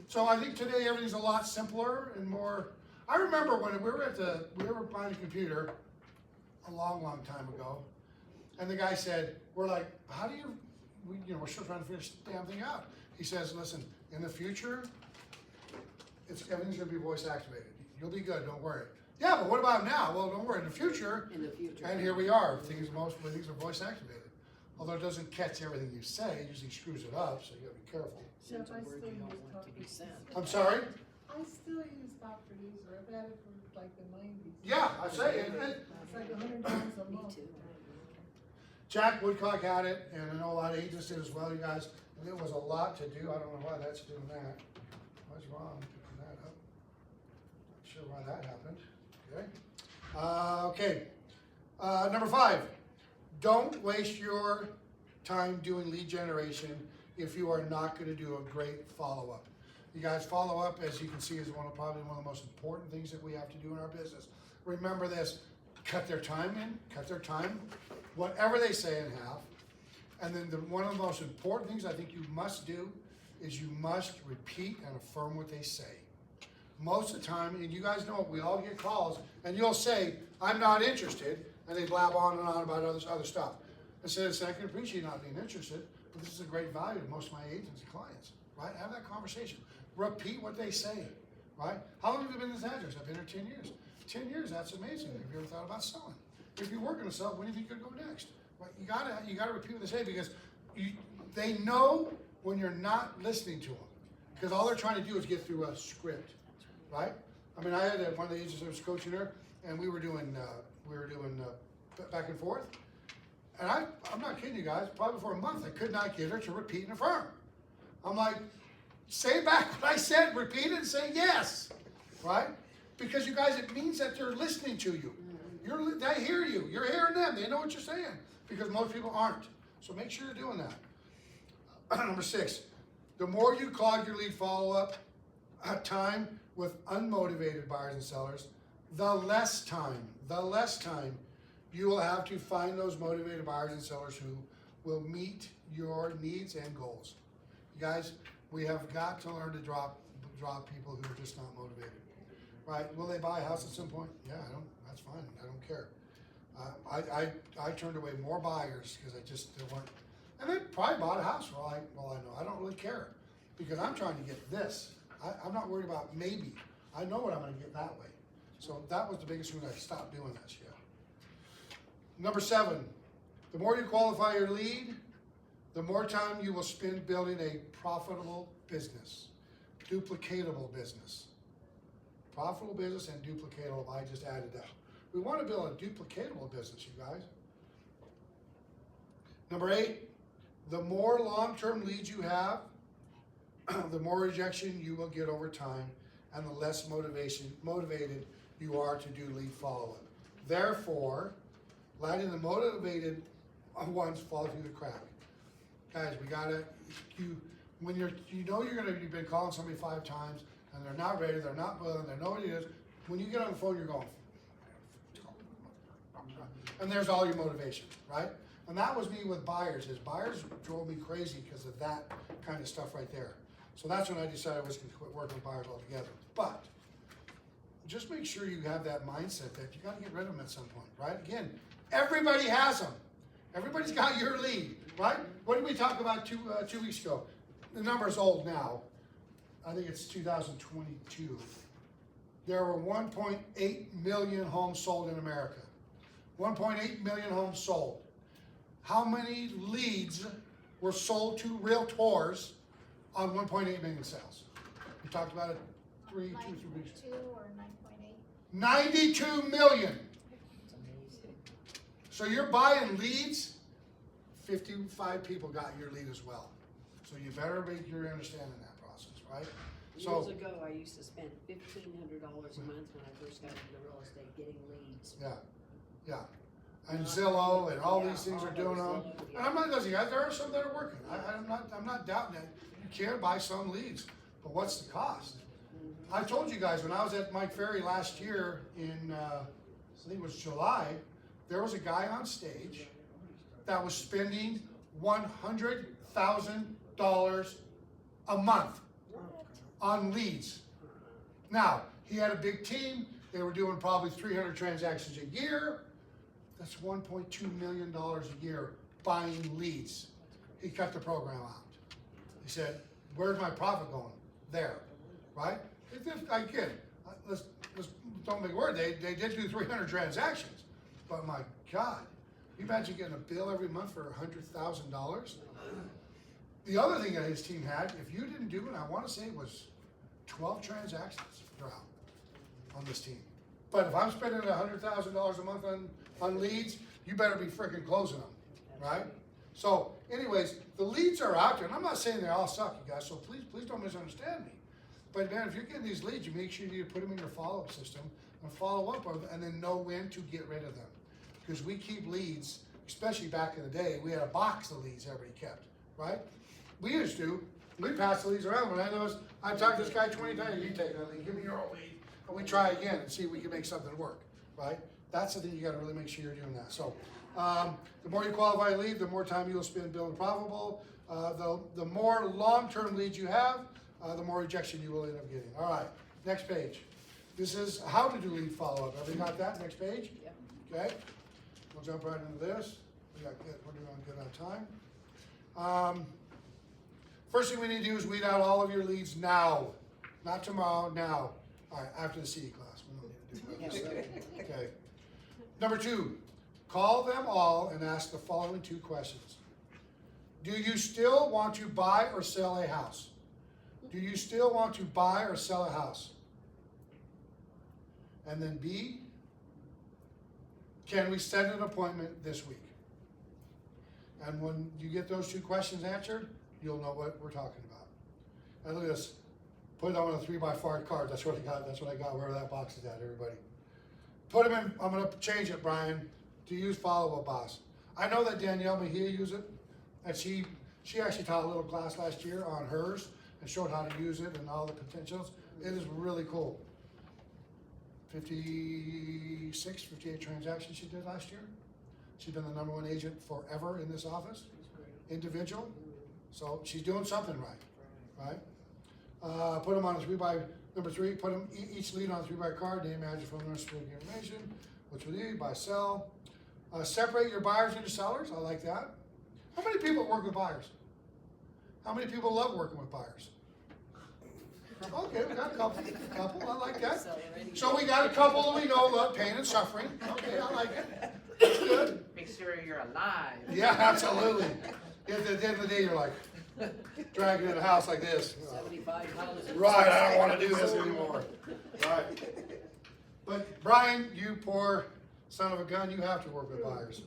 So I think today everything's a lot simpler and more. I remember when we were buying a computer a long, long time ago, and the guy said, "We're like, how do you? We're still trying to figure this damn thing out." He says, "Listen, in the future, everything's gonna be voice activated. You'll be good. Don't worry." Yeah, but what about now? Well, don't worry. In the future. In the future. And here we are. Most things are voice activated. Although it doesn't catch everything you say, it usually screws it up, so you gotta be careful. Sends a I word still you don't use want to be Top sent. I'm sorry? I still use Top Producer, I've had it for like the 90s. Yeah, I say it. It's like $100 a Me month. too. Jack Woodcock had it, and I know a lot of agents did as well, you guys. And it was a lot to do. I don't know why that's doing that. What's wrong picking that up? Not sure why that happened. Okay. Number 5, don't waste your time doing lead generation if you are not gonna do a great follow-up. You guys, follow-up, as you can see, is probably one of the most important things that we have to do in our business. Remember this, cut their time, whatever they say in half. And then one of the most important things I think you must do is you must repeat and affirm what they say. Most of the time, and you guys know it, we all get calls, and you'll say, "I'm not interested," and they blab on and on about other stuff. Instead of saying, "I can appreciate not being interested, but this is a great value to most of my agents and clients," right? Have that conversation. Repeat what they say, right? How long have you been in this address? I've been here 10 years. 10 years, that's amazing. Have you ever thought about selling? If you were gonna sell, when do you think you'd go next? Right? You gotta repeat what they say, because they know when you're not listening to them. Because all they're trying to do is get through a script, right? I mean, I had one of the agents that was coaching her, and we were doing back and forth. And I'm not kidding you guys, probably for a month, I could not get her to repeat and affirm. I'm like, say back what I said, repeat it and say yes, right? Because you guys, it means that they're listening to you. They hear you, you're hearing them, they know what you're saying, because most people aren't. So make sure you're doing that. Number 6, the more you clog your lead follow-up time with unmotivated buyers and sellers, the less time you will have to find those motivated buyers and sellers who will meet your needs and goals. You guys, we have got to learn to drop people who are just not motivated, right? Will they buy a house at some point? Yeah, that's fine, I don't care. I turned away more buyers because they weren't, and they probably bought a house for all I know. I don't really care, because I'm trying to get this. I'm not worried about maybe. I know what I'm gonna get that way. So that was the biggest reason I stopped doing this, yeah. Number 7, the more you qualify your lead, the more time you will spend building a profitable business, duplicatable business. Profitable business and duplicatable, I just added that. We want to build a duplicatable business, you guys. Number 8, the more long-term leads you have, the more rejection you will get over time, and the less motivated you are to do lead follow-up. Therefore, letting the motivated ones fall through the crack. Guys, when you've been calling somebody 5 times, and they're not ready, they're not willing, they know what it is. When you get on the phone, you're going, and there's all your motivation, right? And that was me with buyers. Buyers drove me crazy because of that kind of stuff right there. So that's when I decided I was going to quit working with buyers altogether. But just make sure you have that mindset that you got to get rid of them at some point, right? Again, everybody has them. Everybody's got your lead, right? What did we talk about 2 weeks ago? The number's old now. I think it's 2022. There were 1.8 million homes sold in America. 1.8 million homes sold. How many leads were sold to realtors on 1.8 million sales? We talked about it 2 or 3 weeks. 2 or 9.8. 92 million. So you're buying leads, 55 people got your lead as well. So you better make your understanding that process, right? Years ago, I used to spend $1,500 a month when I first got into real estate getting leads. Yeah. And Zillow and all these things are doing them. And I'm not listening, guys, there are some that are working. I'm not doubting that. You can buy some leads, but what's the cost? I told you guys, when I was at Mike Ferry last year in, I think it was July, there was a guy on stage that was spending $100,000 a month on leads. Now, he had a big team. They were doing probably 300 transactions a year. That's $1.2 million a year buying leads. He cut the program out. He said, where's my profit going? There, right? Again, let's don't make a word. They did do 300 transactions, but my God, you imagine getting a bill every month for $100,000? The other thing that his team had, if you didn't do it, I want to say it was 12 transactions you're out on this team. But if I'm spending $100,000 a month on leads, you better be freaking closing them, right? So, anyways, the leads are out there, and I'm not saying they all suck, you guys. So please don't misunderstand me. But man, if you're getting these leads, you make sure you put them in your follow-up system and follow up on them, and then know when to get rid of them. Because we keep leads, especially back in the day, we had a box of leads everybody kept, right? We used to. We pass the leads around. When I noticed, I talked to this guy 20 times, you take that lead, give me your old lead, and we try again and see if we can make something work, right? That's the thing you gotta really make sure you're doing that. So, the more you qualify a lead, the more time you'll spend building profitable. The more long-term leads you have, the more rejection you will end up getting. All right, next page. This is how to do lead follow-up. Everybody got that? Next page? Yep. Okay, we'll jump right into this. We're doing good on time. First thing we need to do is weed out all of your leads now, not tomorrow, now. All right, after the CE class. We don't need to do that. Okay. Number 2, call them all and ask the following 2 questions. Do you still want to buy or sell a house? Do you still want to buy or sell a house? And then B, can we set an appointment this week? And when you get those 2 questions answered, you'll know what we're talking about. And look at this. Put it on a 3x5 card. That's what I got. That's what I got. Wherever that box is at, everybody. Put them in. I'm going to change it, Brian, to use Follow Up Boss. I know that Danielle Mejia used it, and she actually taught a little class last year on hers and showed how to use it and all the potentials. It is really cool. 56, 58 transactions she did last year. She's been the #1 agent forever in this office, individual. So she's doing something right? Put them on a 3x, number 3, put them each lead on a 3x card, name, address, phone number, specific information, which we need, buy, sell. Separate your buyers into sellers. I like that. How many people work with buyers? How many people love working with buyers? Okay, we got a couple. I like that. So we got a couple that we know love pain and suffering. Okay, I like it. That's good. Make sure you're alive. Yeah, absolutely. At the end of the day, you're like dragging in the house like this. 75 houses. Right, I don't want to do this anymore. Right. But Brian, you poor son of a gun, you have to work with buyers.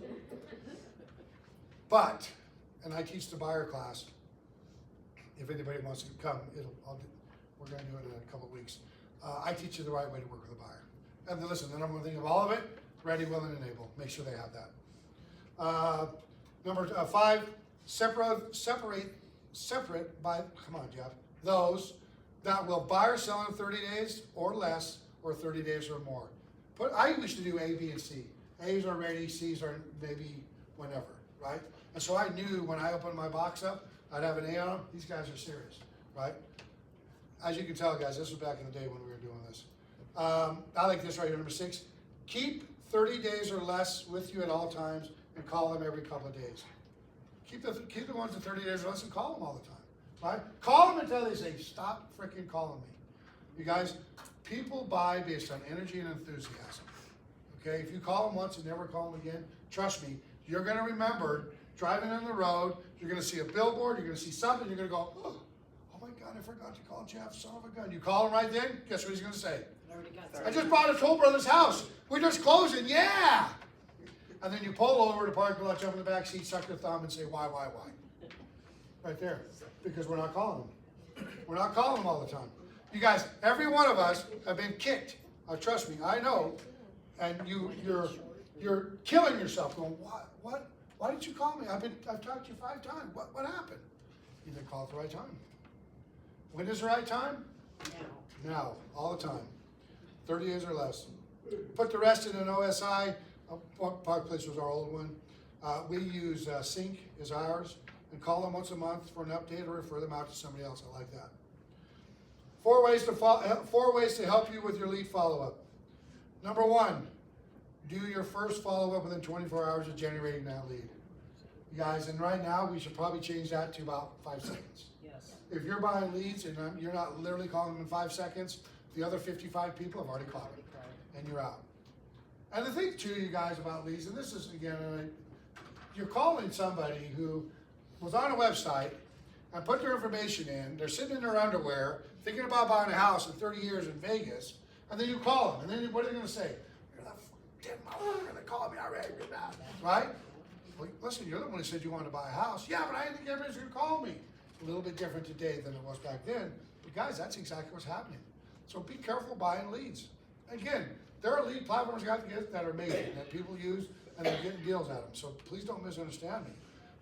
But, and I teach the buyer class. If anybody wants to come, we're going to do it in a couple of weeks. I teach you the right way to work with a buyer. And then listen, the number 1 thing of all of it, ready, willing, and able. Make sure they have that. Number 5, separate by, come on, Jeff, those that will buy or sell in 30 days or less, or 30 days or more. I used to do A, B, and C. A's are ready, C's are maybe whenever, right? And so I knew when I opened my box up, I'd have an A on them. These guys are serious, right? As you can tell, guys, this was back in the day when we were doing this. I like this right here, number 6. Keep 30 days or less with you at all times and call them every couple of days. Keep the ones at 30 days or less and call them all the time, right? Call them until they say, stop freaking calling me. You guys, people buy based on energy and enthusiasm, okay? If you call them once and never call them again, trust me, you're gonna remember driving on the road, you're gonna see a billboard, you're gonna see something, you're gonna go, oh my God, I forgot to call Jeff, son of a gun. You call him right then, guess what he's gonna say? I just bought a Toll Brothers house. We're just closing, yeah! And then you pull over to parking lot, jump in the back seat, suck your thumb, and say, why? Right there, because we're not calling them. We're not calling them all the time. You guys, every one of us have been kicked. Trust me, I know. And you're killing yourself going, what? Why didn't you call me? I've talked to you 5 times. What happened? You didn't call at the right time. When is the right time? Now, all the time, 30 days or less. Put the rest in an OSI, Park Place was our old one. We use Sync is ours, and call them once a month for an update or refer them out to somebody else. I like that. 4 ways to help you with your lead follow-up. Number 1, do your first follow-up within 24 hours of generating that lead. You guys, and right now, we should probably change that to about 5 seconds. Yes. If you're buying leads and you're not literally calling them in 5 seconds, the other 55 people have already called them, and you're out. And the thing too, you guys, about leads, and this is again, you're calling somebody who was on a website and put their information in, they're sitting in their underwear, thinking about buying a house in 30 years in Vegas, and then you call them, and then what are they gonna say? You're that fucking motherfucker that called me already, right? Well, listen, you're the one who said you wanted to buy a house. Yeah, but I didn't think everybody's gonna call me. A little bit different today than it was back then, but guys, that's exactly what's happening. So be careful buying leads. Again, there are lead platforms that are amazing, that people use, and they're getting deals at them. So please don't misunderstand me.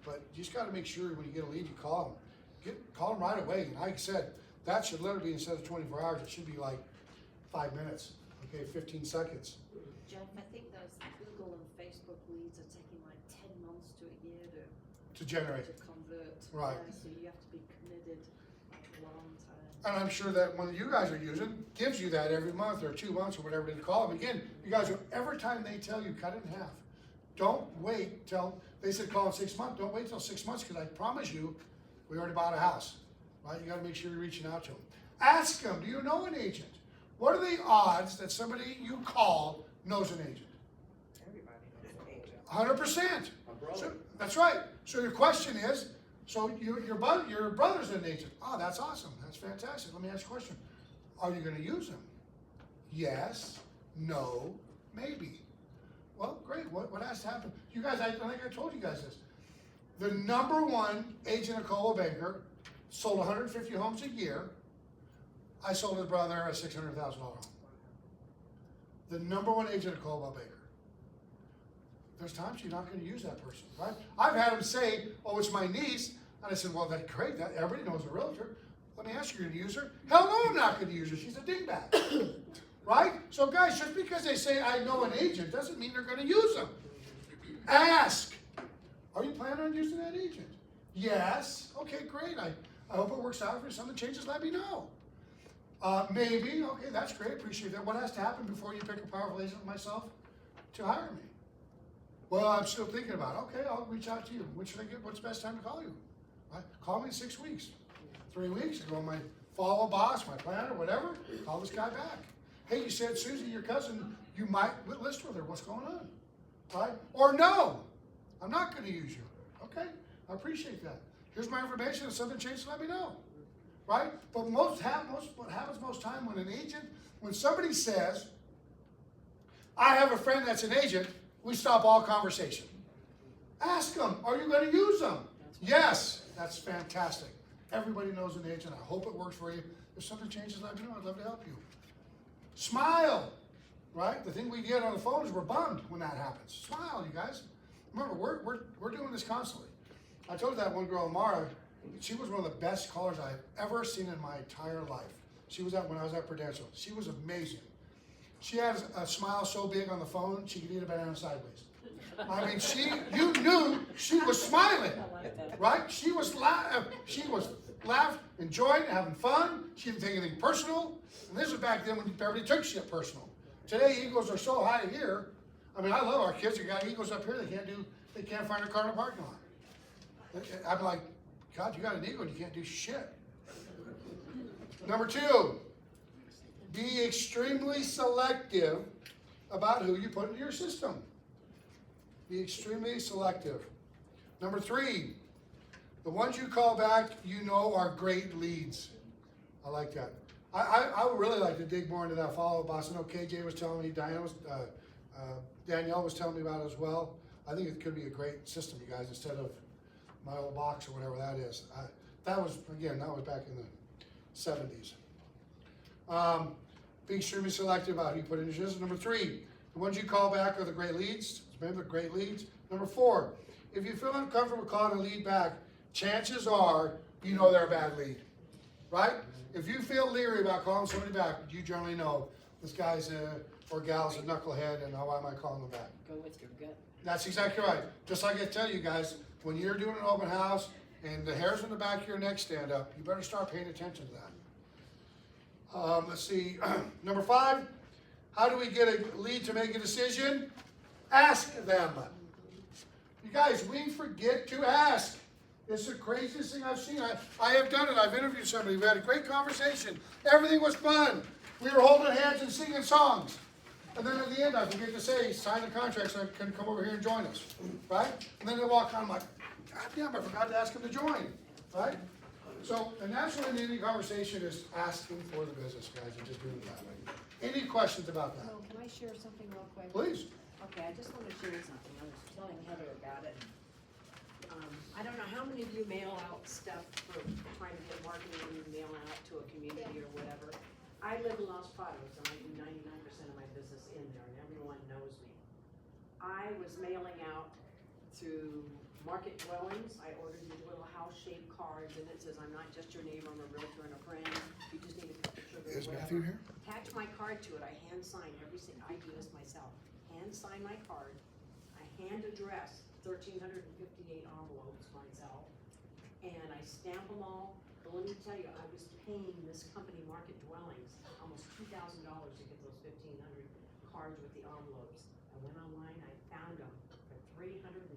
But you just gotta make sure when you get a lead, you call them. Call them right away. And like I said, that should literally be, instead of 24 hours, it should be like 5 minutes, okay, 15 seconds. Jeff, I think those Google and Facebook leads are taking like 10 months to a year To generate. to convert. Right. Yeah, so you have to be committed a long time. And I'm sure that one that you guys are using gives you that every month or 2 months or whatever they call them. Again, you guys, every time they tell you, cut it in half. Don't wait till, they said call in 6 months, don't wait till 6 months, because I promise you, we already bought a house, right? You gotta make sure you're reaching out to them. Ask them, do you know an agent? What are the odds that somebody you call knows an agent? Everybody knows an agent. 100%. My brother. So, that's right. So your question is, so your brother's an agent. Oh, that's awesome. That's fantastic. Let me ask you a question. Are you gonna use them? Yes, no, maybe. Well, great. What has to happen? You guys, I think I told you guys this. The number 1 agent of Coldwell Banker sold 150 homes a year. I sold his brother a $600,000 home. The number 1 agent of Coldwell Banker. There's times you're not going to use that person, right? I've had him say, "Oh, it's my niece," and I said, "Well, that's great. That everybody knows a realtor. Let me ask you, you're going to use her?" Hell no, I'm not going to use her. She's a dingbat, right? So, guys, just because they say I know an agent doesn't mean they're going to use them. Ask. Are you planning on using that agent? Yes. Okay, great. I hope it works out for you. Something changes, let me know. Maybe. Okay, that's great. Appreciate that. What has to happen before you pick a powerful agent like myself to hire me? Well, I'm still thinking about it. Okay, I'll reach out to you. When should I get? What's the best time to call you? Right? Call me in 6 weeks, 3 weeks. I go, my follow boss, my planner, whatever. Call this guy back. Hey, you said Susie, your cousin, you might list with her. What's going on? Right? Or no, I'm not going to use you. Okay, I appreciate that. Here's my information. If something changes, let me know. Right? But what happens most time when somebody says, I have a friend that's an agent, we stop all conversation. Ask them, are you going to use them? Yes, that's fantastic. Everybody knows an agent. I hope it works for you. If something changes, let me know. I'd love to help you. Smile, right? The thing we get on the phone is we're bummed when that happens. Smile, you guys. Remember, we're doing this constantly. I told that one girl, Mara, she was one of the best callers I've ever seen in my entire life. She was when I was at Prudential. She was amazing. She had a smile so big on the phone, she could eat a banana sideways. I mean, you knew she was smiling, right? She was laughing, enjoying, having fun. She didn't take anything personal. And this was back then when everybody took shit personal. Today, egos are so high here. I mean, I love our kids. They got egos up here. They can't find a car in the parking lot. I'm like, God, you got an ego and you can't do shit. Number 2, be extremely selective about who you put into your system. Be extremely selective. Number 3, the ones you call back, you know are great leads. I like that. I would really like to dig more into that follow-up boss. I know KJ was telling me, Danielle was telling me about it as well. I think it could be a great system, you guys, instead of my old box or whatever that is. That was back in the 70s. Be extremely selective about who you put in your system. Number 3, the ones you call back are the great leads. Remember, great leads. Number 4, if you feel uncomfortable calling a lead back, chances are you know they're a bad lead. right? If you feel leery about calling somebody back, you generally know this guy's or gal's a knucklehead, and why am I calling them back? Go with your gut. That's exactly right. Just like I tell you guys, when you're doing an open house and the hairs on the back of your neck stand up, you better start paying attention to that. Let's see, number 5, how do we get a lead to make a decision? Ask them. You guys, we forget to ask. It's the craziest thing I've seen. I have done it. I've interviewed somebody. We had a great conversation. Everything was fun. We were holding hands and singing songs. And then at the end, I forget to say, sign the contract so I can come over here and join us, right? And then they walk on, I'm like, God damn, I forgot to ask them to join, right? So the natural in any conversation is asking for the business, guys, and just doing it that way. Any questions about that? Well, can I share something real quick? Please. Okay, I just wanna share something. I was telling Heather about it. I don't know how many of you mail out stuff for trying to get marketing and you mail out to a community or whatever. I live in Los Prados and I do 99% of my business in there and everyone knows me. I was mailing out through Market Dwellings. I ordered these little house-shaped cards and it says, I'm not just your neighbor, I'm a realtor and a friend. You just need a cup of sugar or Is whatever. Matthew here? Attach my card to it. I hand sign every single, I do this myself. Hand sign my card. I hand address 1,358 envelopes myself. And I stamp them all. But let me tell you, I was paying this company, Market Dwellings, almost $2,000 to get those 1,500 cards with the envelopes. I went online, I found them for $328,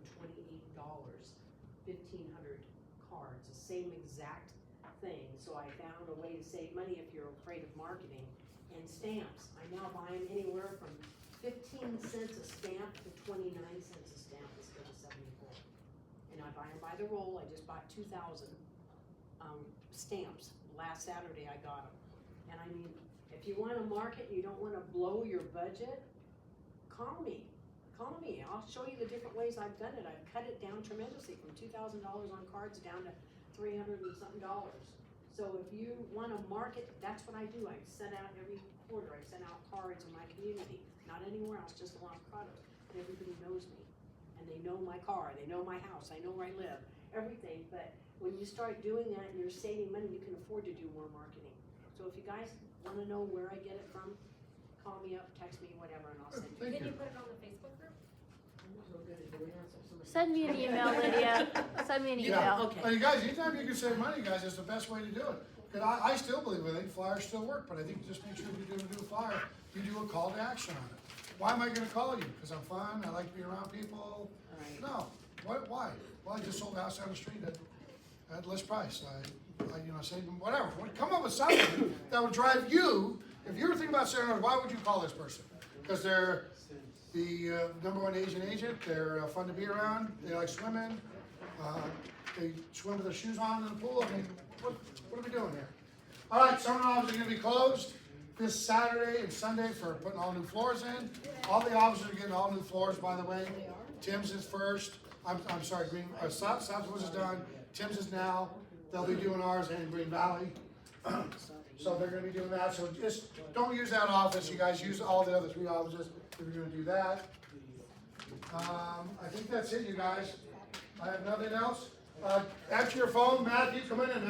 1,500 cards, the same exact thing. So I found a way to save money if you're afraid of marketing. And stamps, I now buy them anywhere from 15 cents a stamp to 29 cents a stamp instead of 74. And I buy them by the roll. I just bought 2,000 stamps. Last Saturday I got them. And I mean, if you want to market and you don't want to blow your budget, call me. Call me. I'll show you the different ways I've done it. I've cut it down tremendously from $2,000 on cards down to $300 and something. So if you want to market, that's what I do. I send out every quarter. I send out cards in my community, not anywhere else, just in Los Prados. And everybody knows me, and they know my car, they know my house, I know where I live, everything. But when you start doing that and you're saving money, you can afford to do more marketing. So if you guys want to know where I get it from, call me up, text me, whatever, and I'll send you. Thank Can you. you put it on the Facebook group? I'm not real good at doing that, so somebody- Send me an email, Lydia. Send me an Yeah. email. Okay. You guys, anytime you can save money, guys, it's the best way to do it. Because I still believe, I think flyers still work, but I think just make sure if you're doing a new flyer, you do a call to action on it. Why am I gonna call you? Because I'm fun, I like to be around people. Right. No, why? Well, I just sold a house down the street at list price. I saved them, whatever. Come up with something that would drive you, if you were thinking about selling, why would you call this person? Because they're the #1 Asian agent, they're fun to be around, they like swimming, they swim with their shoes on in the pool. I mean, what are we doing here? All right, summer offices are gonna be closed this Saturday and Sunday for putting all new floors in. All the offices are getting all new floors, by the way. Tim's is first. I'm sorry, Southwoods is done. Tim's is now. They'll be doing ours in Green Valley. So they're gonna be doing that. So just don't use that office. You guys use all the other 3 offices if you're gonna do that. I think that's it, you guys. I have nothing else. Answer your phone, Matthew, come in and